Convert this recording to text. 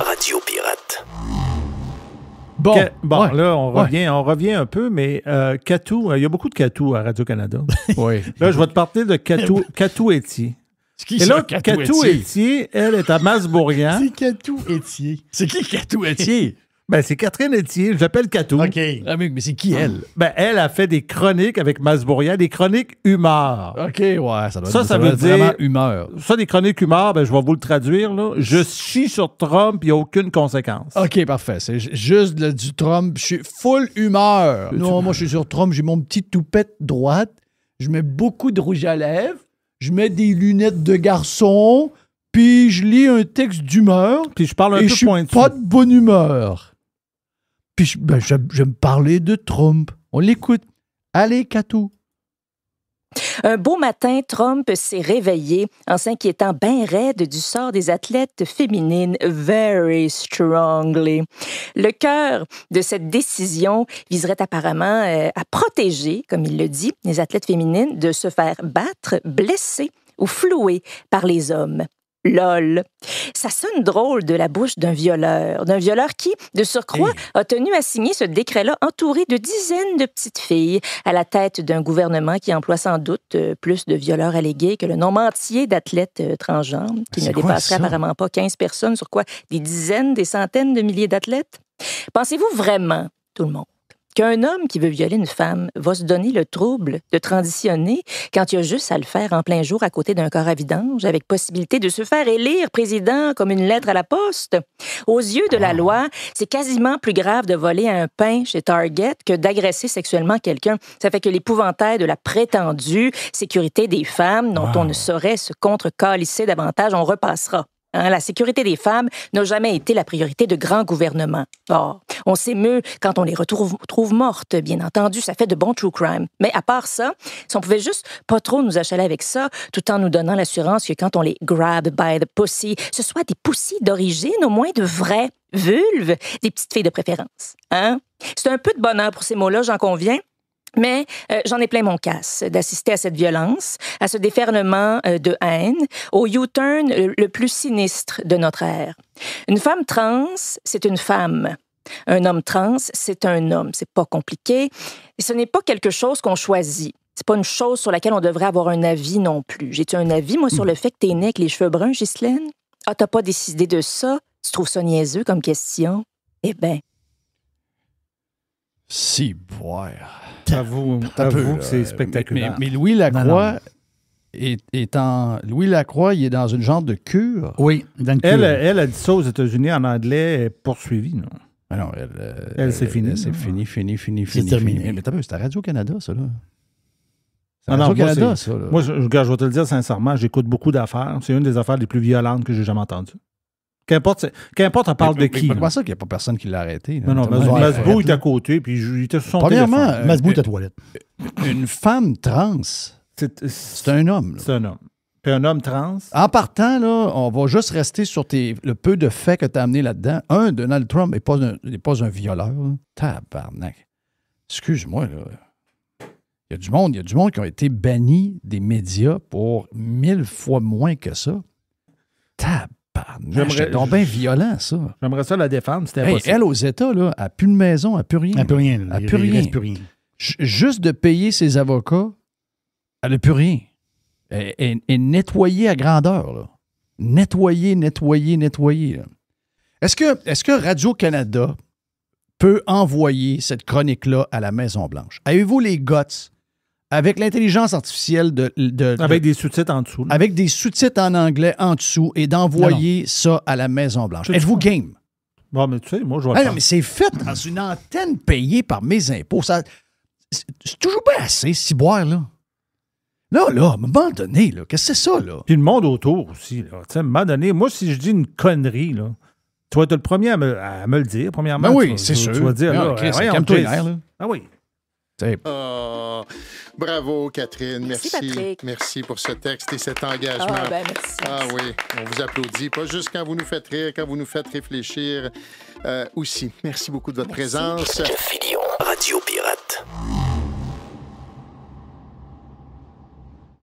Radio Pirate. Bon, ouais. Là, on revient un peu, mais Catou, il y a beaucoup de Catou à Radio-Canada. Oui. Là, je vais te parler de Catou Etier. C'est qui Et ça, là, Catou Etier, elle est à Masbourian. C'est Catou Etier. C'est qui Catou Etier? Ben, c'est Catherine Etier, je l'appelle Catou. OK. Ah, mais c'est qui elle? Ben, elle a fait des chroniques avec Masbourian, des chroniques humeur. OK, ouais, ça veut être dire vraiment humeur. Ça, des chroniques humeur, ben, je vais vous le traduire, là. Je chie sur Trump, il n'y a aucune conséquence. OK, parfait. C'est juste du Trump. Je suis full humeur. Non, moi, je suis sur Trump. J'ai mon petit toupette droite. Je mets beaucoup de rouge à lèvres. Je mets des lunettes de garçon. Puis je lis un texte d'humeur. Puis je parle un et peu je suis pointu. pas de bonne humeur. Puis je me parlais de Trump. On l'écoute. Allez, Catou. Un beau matin, Trump s'est réveillé en s'inquiétant bien raide du sort des athlètes féminines very strongly. Le cœur de cette décision viserait apparemment à protéger, comme il le dit, les athlètes féminines de se faire battre, blesser ou flouer par les hommes. Lol. Ça sonne drôle de la bouche d'un violeur qui, de surcroît, a tenu à signer ce décret-là entouré de dizaines de petites filles à la tête d'un gouvernement qui emploie sans doute plus de violeurs allégués que le nombre entier d'athlètes transgenres, qui ne dépasserait apparemment pas 15 personnes sur quoi? Des dizaines, des centaines de milliers d'athlètes? Pensez-vous vraiment, tout le monde, qu'un homme qui veut violer une femme va se donner le trouble de transitionner quand il a juste à le faire en plein jour à côté d'un corps à vidange, avec possibilité de se faire élire président comme une lettre à la poste? Aux yeux de la loi, c'est quasiment plus grave de voler un pain chez Target que d'agresser sexuellement quelqu'un. Ça fait que l'épouvantail de la prétendue sécurité des femmes, dont on ne saurait se contre-calisser davantage, on repassera. La sécurité des femmes n'a jamais été la priorité de grands gouvernements. Or, on s'émeut quand on les retrouve mortes, bien entendu, ça fait de bons true crime. Mais à part ça, si on pouvait juste pas trop nous achaler avec ça, tout en nous donnant l'assurance que quand on les grab by the pussy, ce soit des pussies d'origine, au moins de vraies vulves, des petites filles de préférence. C'est un peu de bonheur pour ces mots-là, j'en conviens. Mais j'en ai plein mon casse d'assister à cette violence, à ce déferlement de haine, au U-turn le plus sinistre de notre ère. Une femme trans, c'est une femme. Un homme trans, c'est un homme. C'est pas compliqué. Et ce n'est pas quelque chose qu'on choisit. C'est pas une chose sur laquelle on devrait avoir un avis non plus. J'ai-tu un avis, moi, sur le fait que t'es née avec les cheveux bruns, Ghislaine? Ah, t'as pas décidé de ça? Tu trouves ça niaiseux comme question? Eh bien... Si, boire. Avoue que c'est spectaculaire. Mais Louis Lacroix Louis Lacroix, il est dans une genre de cure. Oui, dans une cure. Elle a dit ça aux États-Unis en anglais, elle est poursuivie, non? Ah non, c'est fini. C'est fini. C'est terminé. Mais t'as vu, c'est à Radio-Canada, ça, là. C'est à Radio-Canada, ça, là. Moi, je vais te le dire sincèrement, j'écoute beaucoup d'affaires. C'est une des affaires les plus violentes que j'ai jamais entendues. Qu'importe, on parle de qui. Comment ça qu'il n'y a pas personne qui l'a arrêté? Là? Non, Masbou est à côté, puis il était sur son Premièrement, téléphone. Masbou est à toilette. Une femme trans, c'est un homme. Là. C'est un homme. Puis un homme trans. En partant, là, on va juste rester sur le peu de faits que tu as amené là-dedans. Donald Trump n'est pas un violeur. Là. Tabarnak. Excuse-moi, là. Il y a du monde qui ont été bannis des médias pour 1000 fois moins que ça. Tabarnak. C'est donc bien violent, ça. J'aimerais ça la défendre, c'était impossible. Elle, aux États, là, elle n'a plus de maison, elle n'a plus rien. Elle n'a plus rien. Elle n'a plus rien. Reste plus rien. Juste de payer ses avocats, elle n'a plus rien. Elle est nettoyée à grandeur, là. Nettoyée. Là. Est-ce que Radio-Canada peut envoyer cette chronique-là à la Maison-Blanche? Avez-vous les guts, avec l'intelligence artificielle avec des sous-titres en dessous. Là. Avec des sous-titres en anglais en dessous et d'envoyer ça à la Maison-Blanche? Êtes-vous game? Bon, mais tu sais, moi, je vais non, mais c'est fait dans une antenne payée par mes impôts. Ça, c'est toujours pas assez, ciboire, là. Là, à un moment donné, là, qu'est-ce que c'est ça, là? Puis le monde autour aussi, là. Tu sais, à un moment donné, moi, si je dis une connerie, là, tu vas être le premier à me le dire, premièrement. Ben oui, c'est sûr. Tu vas dire, là, calme-toi les nerfs, là. Ah oui. Oh, bravo, Catherine. Merci, Patrick. Merci pour ce texte et cet engagement. Ah, ben merci. Ah oui, on vous applaudit. Pas juste quand vous nous faites rire, quand vous nous faites réfléchir aussi. Merci beaucoup de votre présence. Radio Pirate.